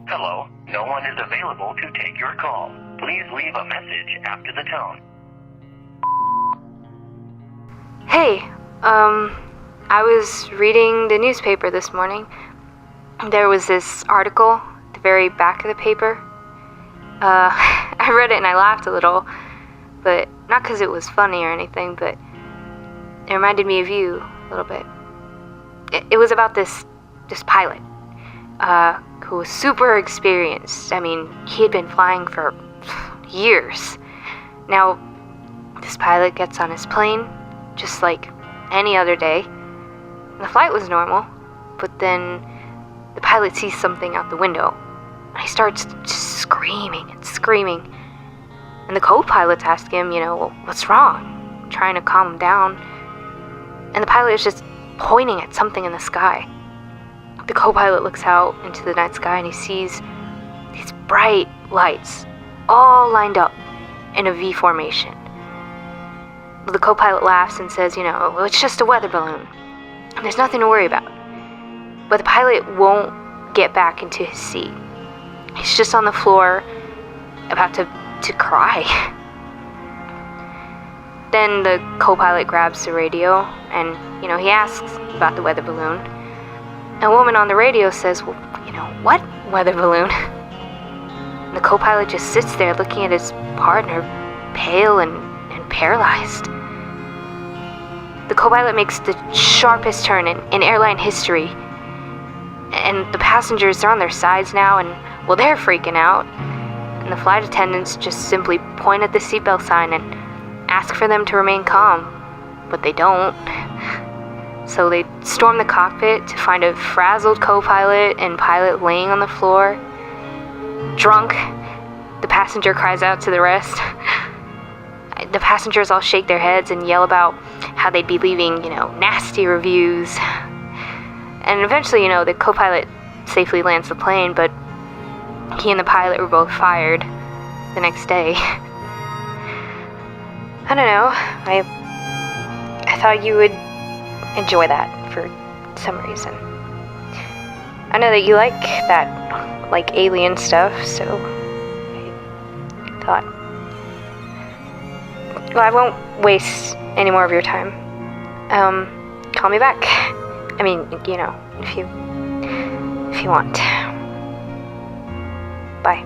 Hello, no one is available to take your call. Please leave a message after the tone. Hey, I was reading the newspaper this morning. There was this article at the very back of the paper. I read it and I laughed a little, but not because it was funny or anything, but it reminded me of you a little bit. It was about this pilot, who was super experienced. I mean, he had been flying for years. Now, this pilot gets on his plane, just like any other day. And the flight was normal, but then the pilot sees something out the window, and he starts just screaming and screaming. And the co-pilot's asking him, well, what's wrong? Trying to calm him down. And the pilot is just pointing at something in the sky. The co-pilot looks out into the night sky and he sees these bright lights all lined up in a V formation. The co-pilot laughs and says, well, it's just a weather balloon. And there's nothing to worry about. But the pilot won't get back into his seat. He's just on the floor, about to cry. Then the co-pilot grabs the radio and, he asks about the weather balloon. And a woman on the radio says, well, what weather balloon? And the co-pilot just sits there looking at his partner, pale and paralyzed. The co-pilot makes the sharpest turn in airline history. And the passengers are on their sides now, and, well, they're freaking out. And the flight attendants just simply point at the seatbelt sign and ask for them to remain calm. But they don't. So they storm the cockpit to find a frazzled co-pilot and pilot laying on the floor. Drunk, the passenger cries out to the rest. The passengers all shake their heads and yell about how they'd be leaving, nasty reviews. And eventually, the co-pilot safely lands the plane, but he and the pilot were both fired the next day. I don't know, I thought you would enjoy that for some reason. I know that you like alien stuff, so I thought, well, I won't waste any more of your time. Call me back. I mean, if you want. Bye.